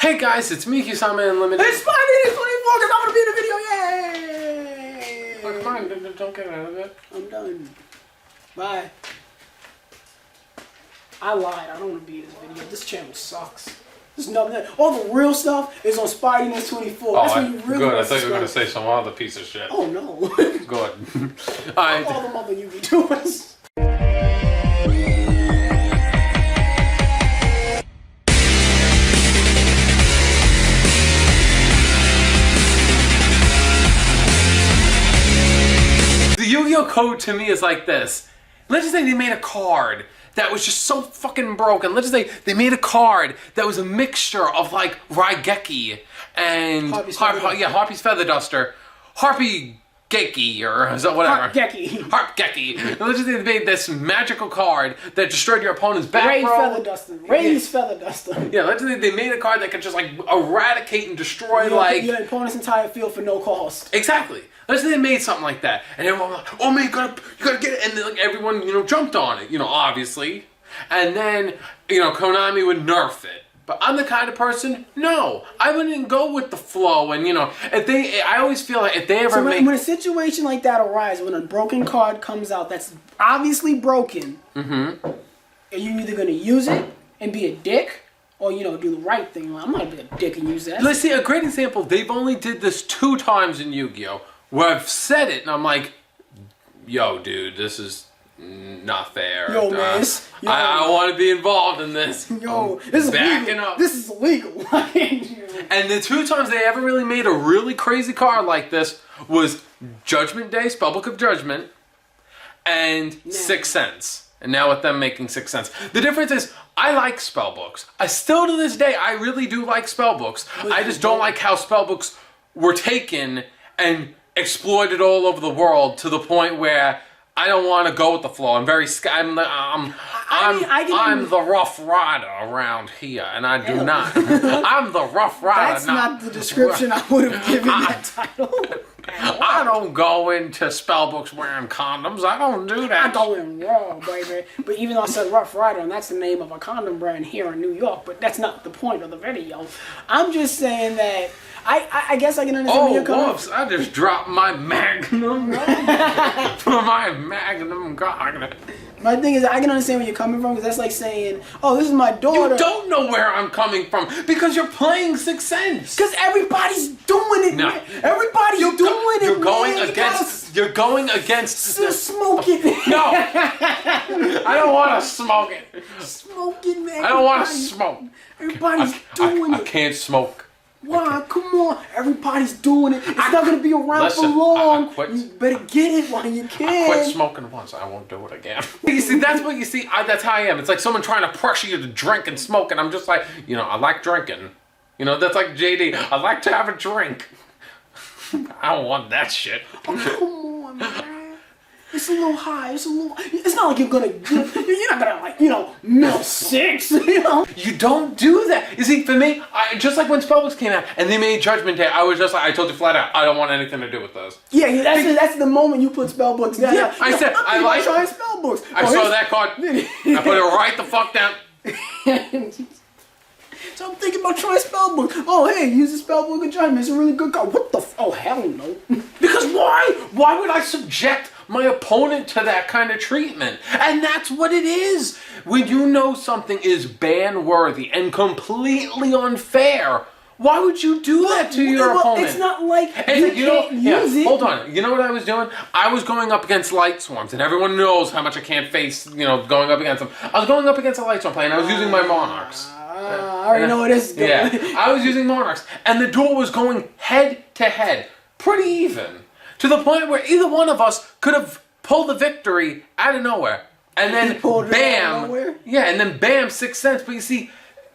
Hey guys, it's me, Kisame Unlimited. It's Spidey, it's 24 because I'm going to be in the video, yay! Oh, come on, don't get out of it. I'm done. Bye. I lied, I don't want to be in this video. This channel sucks. There's nothing. All the real stuff is on Spidey 24. That's when you really good. I thought you were going to say some other piece of shit. Oh no. Good. All the mother Yugiohs. The Yu-Gi-Oh code to me is like this. Let's just say they made a card that was just so fucking broken. Let's just say they made a card that was a mixture of like Raigeki and Harpy's Feather Duster, Harpy Geki or whatever. Harpgeki. Let's just say they made this magical card that destroyed your opponent's back row. Ray's Feather Duster. Yeah, let's just say they made a card that could just like eradicate and destroy your opponent's entire field for no cost. Exactly. Let's say they made something like that, and everyone was like, "Oh man, you gotta get it!" And then like everyone, jumped on it, obviously. And then, Konami would nerf it. But I'm the kind of person, no, I wouldn't go with the flow. And I always feel like if they ever when a situation like that arises, when a broken card comes out that's obviously broken, are you either gonna use it and be a dick? Or, do the right thing. Like, I'm not gonna be a dick and use that. Let's see, a great example, they've only did this 2 times in Yu-Gi-Oh! Where I've said it and I'm like, yo, dude, this is not fair. Yo, man. I want to be involved in this. Yo, this is backing illegal. up. This is illegal. And the 2 times they ever really made a really crazy card like this was Judgment Day, Spellbook of Judgment, and 6 Sense. And now with them making 6 Sense. The difference is, I like spellbooks. Still to this day, I really do like spellbooks. I just don't like how spellbooks were taken and exploited all over the world to the point where I don't want to go with the flow. I'm very I'm the rough rider around here, and I do not. I'm the rough rider. That's not the description I would have given that title. I don't go into spellbooks wearing condoms. I don't do that. I go in raw, baby. But even though I said Rough Rider, and that's the name of a condom brand here in New York, but that's not the point of the video. I'm just saying that I guess I can understand where you're coming from. I just dropped my Magnum. My Magnum God. My thing is, I can understand where you're coming from, because that's like saying, oh, this is my daughter. You don't know where I'm coming from, because you're playing 6 Sense. Because everybody's doing it, no. Man. Everybody's doing it, You're going against... Smoke it. No. I don't want to smoke it. Smoke it, man. I don't want to smoke. Everybody's doing it. I can't smoke. Why? Come on. Everybody's doing it. It's not going to be around for long. You better get it while you can. I quit smoking once. I won't do it again. You see, that's what you see. That's how I am. It's like someone trying to pressure you to drink and smoke. And I'm just like, I like drinking. That's like JD. I like to have a drink. I don't want that shit. Oh, come on, man. It's a little high. It's not like you're not gonna mill 6. You don't do that. You see, for me, just like when spellbooks came out and they made Judgment Day, I was just like, I told you flat out, I don't want anything to do with those. Yeah, that's the moment you put spellbooks down. Yeah, I said I like trying spellbooks. I saw that card. I put it right the fuck down. So I'm thinking about trying spellbook. Oh, hey, use the spellbook of Judgment. It's a really good card. What the? Oh, hell no. Because why? Why would I subject my opponent to that kind of treatment? And that's what it is. When you know something is ban-worthy and completely unfair, why would you do that to your opponent? It's not like you can't use it. Hold on. You know what I was doing? I was going up against Light Swarms, and everyone knows how much I can't face, going up against them. I was going up against a Light Swarm play, and I was using my Monarchs. I already know where this is going. Yeah, I was using Monarchs, and the duel was going head to head, pretty even, to the point where either one of us could have pulled the victory out of nowhere, and then bam, and then bam, 6 Sense. But you see,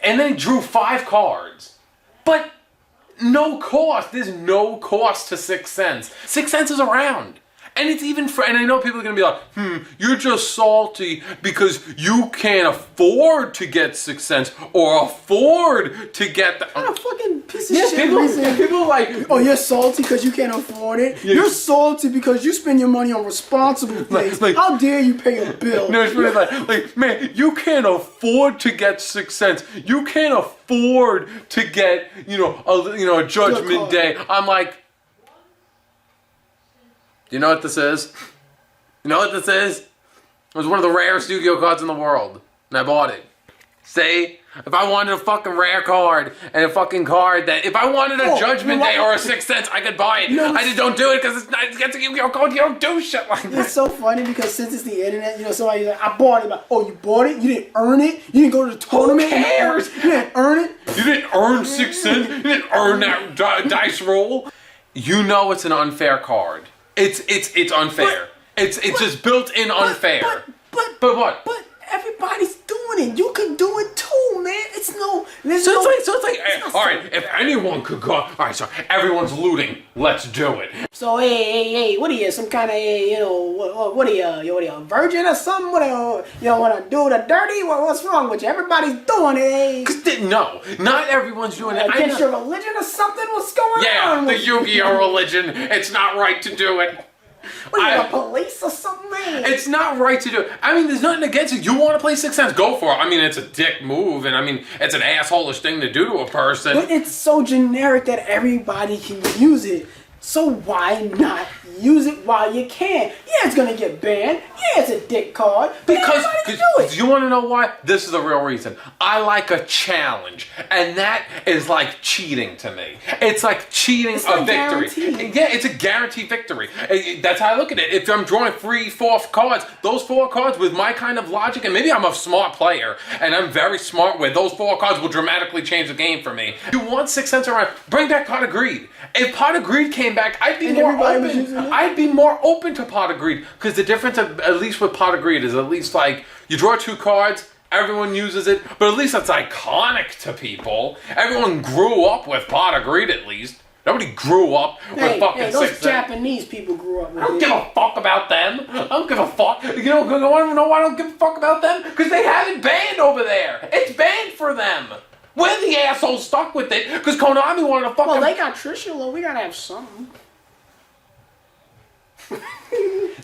and then he drew 5 cards, but no cost. There's no cost to 6 Sense. 6 Sense is around. And it's even and I know people are gonna be like, you're just salty because you can't afford to get 6 cents or afford to get the. What a fucking piece of shit. People are like, oh, you're salty because you can't afford it. Yeah. You're salty because you spend your money on responsible things. How dare you pay a bill? No, it's really like, man, you can't afford to get 6 cents. You can't afford to get, a Judgment Day. I'm like, you know what this is? You know what this is? It was one of the rarest Yu-Gi-Oh cards in the world, and I bought it. See? If I wanted a fucking rare card and a fucking card that, if I wanted a Judgment Day or a 6 cents, I could buy it. I just don't do it because it's a Yu-Gi-Oh card. You don't do shit like that. It's so funny because since it's the internet, somebody's like, I bought it. Like, oh, you bought it? You didn't earn it? You didn't go to the tournament? Who cares? You didn't earn it? You didn't earn 6 cents? You didn't earn that dice roll? You know it's an unfair card. It's unfair. It's just built in unfair. But what? But everybody's doing it. You can do it too, man. It's like, all right, if anyone could go, all right, so everyone's looting. Let's do it. So, hey, what are you, some kind of, what are you, a virgin or something? What are you want to do the dirty? What's wrong with you? Everybody's doing it. No, not everyone's doing it. Against your religion or something? What's going on? Yeah, the Yu-Gi-Oh religion. It's not right to do it. What are you, the police or something? It's not right to do it. I mean, there's nothing against it. You want to play 6 cents, go for it. I mean, it's a dick move, and I mean, it's an asshole-ish thing to do to a person. But it's so generic that everybody can use it. So why not use it while you can? Yeah, it's gonna get banned. Yeah, it's a dick card. Because you want to know why? This is the real reason. I like a challenge, and that is like cheating to me. It's like cheating a victory. Guaranteed. Yeah, it's a guaranteed victory. That's how I look at it. If I'm drawing 4 cards, those 4 cards with my kind of logic, and maybe I'm a smart player, and I'm very smart with those 4 cards will dramatically change the game for me. You want 6 cents around? Bring back Pot of Greed. If Pot of Greed came back, I'd be more open. I'd be more open to Pot of Greed because the difference, at least with Pot of Greed, is at least like you draw 2 cards, everyone uses it, but at least it's iconic to people. Everyone grew up with Pot of Greed at least. Nobody grew up with fucking 6 cents. Those Japanese people grew up with it. I don't give a fuck about them. I don't give a fuck. You want to know why I don't give a fuck about them? Because they have it banned over there. It's banned for them. We're the assholes stuck with it because Konami wanted to fucking. Well, they got Trishula. We gotta have something.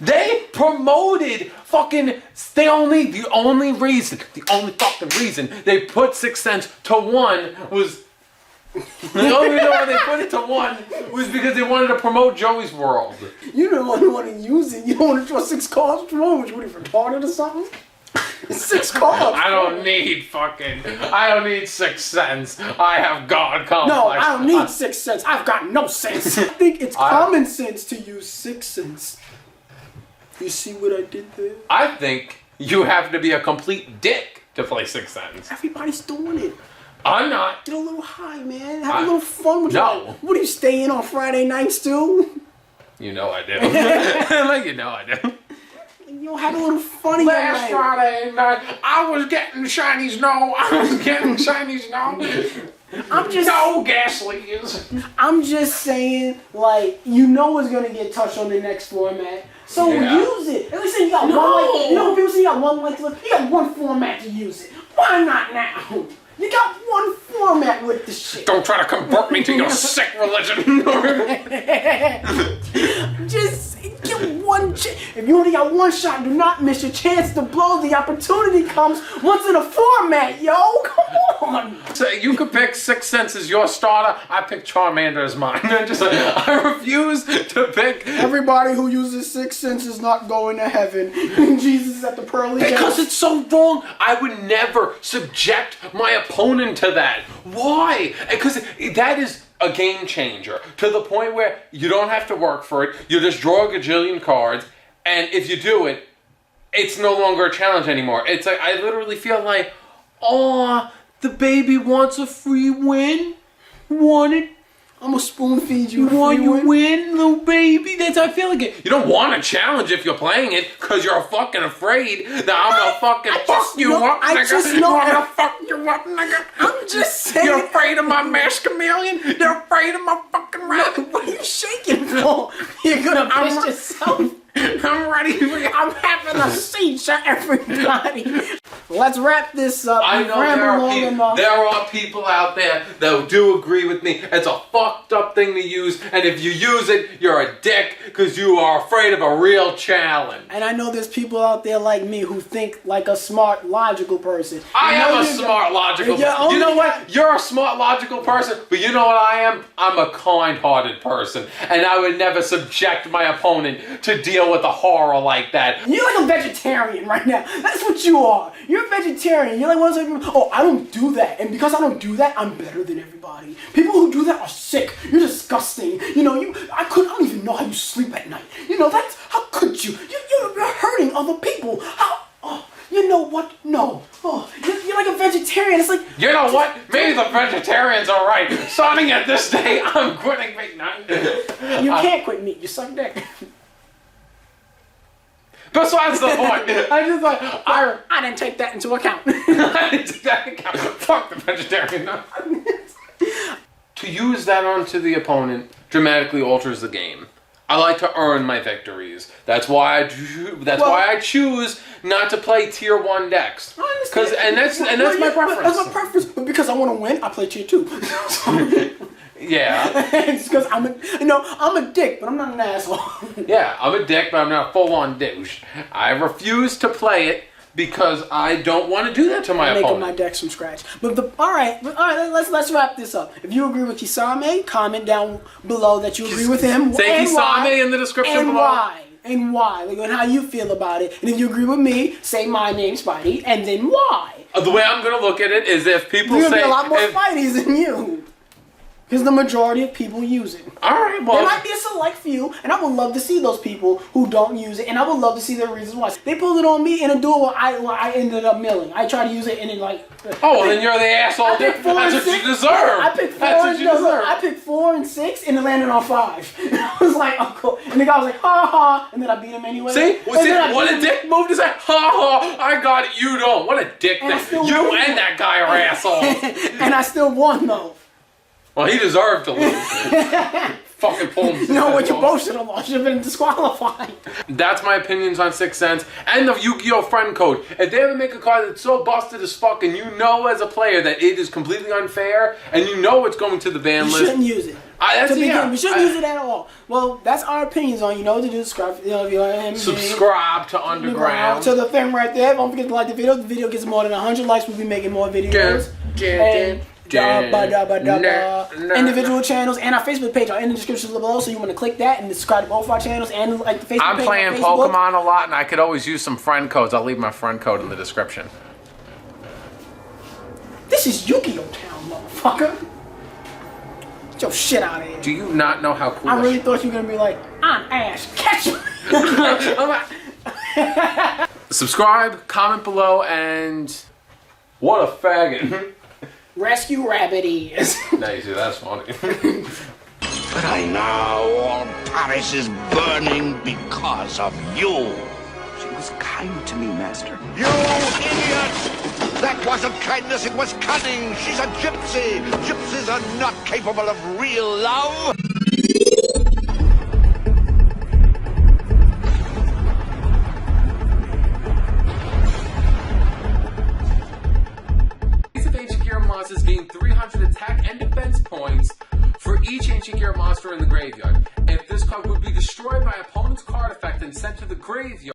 They promoted fucking. The only fucking reason they put 6 cents to 1 was. The only reason why they put it to 1 was because they wanted to promote Joey's World. You don't want to use it. You don't want to draw 6 cards. What's wrong with you? What are you, retarded or something? It's 6 cards. I don't need 6 cents. I have God complex. No, I don't need 6 cents. I've got no sense. I think it's common sense to use 6 cents. You see what I did there? I think you have to be a complete dick to play 6 cents. Everybody's doing it. I'm not. Get a little high, man. Have a little fun with No. What are you staying on Friday nights too? You know I do. Like, you know I do. You know, have a little fun. Last Friday night, I was getting shiny snow. I'm just no gas leaves. I'm just saying, like, it's gonna get touched on the next format. So use it. At least you got one. You know, people say you got one left. You got one format to use it. Why not now? You got one format with the shit. Don't try to convert me to your sick religion. Just get one if you only got one shot, do not miss your chance to blow. The opportunity comes once in a format, yo. Come on. So you could pick 6 cents as your starter. I pick Charmander as mine. I refuse to pick. Everybody who uses 6 cents is not going to heaven. Jesus is at the pearly gates. Because it's so wrong. I would never subject my opponent to that. Why? Because that is a game changer to the point where you don't have to work for it. You just draw a gajillion cards, and if you do it, it's no longer a challenge anymore. It's like I literally feel like, oh, the baby wants a free win. Want it? I'm gonna spoon feed you. You want you win, little baby? That's how I feel like it. You don't want a challenge if you're playing it because you're fucking afraid that I'm gonna fucking fuck you up, nigga. I just know I'm gonna fuck you up, nigga. I'm just saying. You're afraid of my mask chameleon? You're afraid of my fucking rabbit? What are you shaking for? You're gonna piss yourself. I'm ready for you. I'm having a seizure, everybody. Let's wrap this up. I know there are people out there that do agree with me. It's a fucked up thing to use, and if you use it, you're a dick because you are afraid of a real challenge. And I know there's people out there like me who think like a smart, logical person. I am a smart, logical person. You know what? You're a smart, logical person, but you know what I am? I'm a kind-hearted person, and I would never subject my opponent to deal with a horror like that. You're like a vegetarian right now. That's what you are. You're a vegetarian. You're like one of those people, oh, I don't do that. And because I don't do that, I'm better than everybody. People who do that are sick. You're disgusting. You know, I don't even know how you sleep at night. You know, how could you? You're hurting other people. You know what? No. Oh, you're like a vegetarian. It's like... You know what? Maybe the vegetarians are right. Starting at this day, I'm quitting meat. You can't quit meat. You suck dick. Besides the point, I just like, I didn't take that into account. I didn't take that into account. Fuck the vegetarian. To use that onto the opponent dramatically alters the game. I like to earn my victories. That's why I choose not to play tier 1 decks. And that's my preference. That's my preference. But because I want to win, I play tier 2. Yeah. It's because I'm a dick, but I'm not an asshole. Yeah, I'm a dick, but I'm not a full-on douche. I refuse to play it because I don't want to do that to my opponent. Making my decks from scratch. But all right. Let's wrap this up. If you agree with Kisame, comment down below that you agree with him. Say Kisame in the description below. And why? Like, how you feel about it. And if you agree with me, say my name, Spidey, and then why. The way I'm gonna look at it is if people There's say gonna be a lot more Spideys than you. Because the majority of people use it. Alright, well... There might be a select few, and I would love to see those people who don't use it, and I would love to see their reasons why. They pulled it on me in a duel where I ended up milling. I tried to use it, and then like... Oh, well then you're the asshole. That's what you deserve. I picked 4 and 6, and it landed on 5. And I was like, oh, cool. And the guy was like, ha ha, and then I beat him anyway. See? What a dick move to say, ha ha, I got it, you don't. What a dick thing. You and that guy are assholes. And I still won, though. Well, he deserved to lose. Fucking pull him. You know what? You both should have lost. You should have been disqualified. That's my opinions on 6 cents and the Yugioh friend code. If they ever make a card that's so busted as fuck and you know as a player that it is completely unfair and you know it's going to the ban list. You shouldn't use it. We shouldn't use it at all. Well, that's our opinions on, you know what to do. Subscribe to Underground. To the thing right there. Don't forget to like the video. If the video gets more than 100 likes, we'll be making more videos. Individual channels and our Facebook page are in the description below, so you want to click that and subscribe to both our channels and like the Facebook page. I'm playing Pokemon a lot, and I could always use some friend codes. I'll leave my friend code in the description. This is Yugioh Town, motherfucker. Get your shit out of here. Do you not know how cool? I really thought you were gonna be like, I'm Ash Ketchum. Subscribe, comment below, and what a faggot. Rescue Rabbit ears. Nice, that's funny. But I know all Paris is burning because of you. She was kind to me, Master. You idiot! That wasn't kindness, it was cunning. She's a gypsy. Gypsies are not capable of real love. Monsters gain 300 attack and defense points for each ancient gear monster in the graveyard. If this card would be destroyed by opponent's card effect and sent to the graveyard,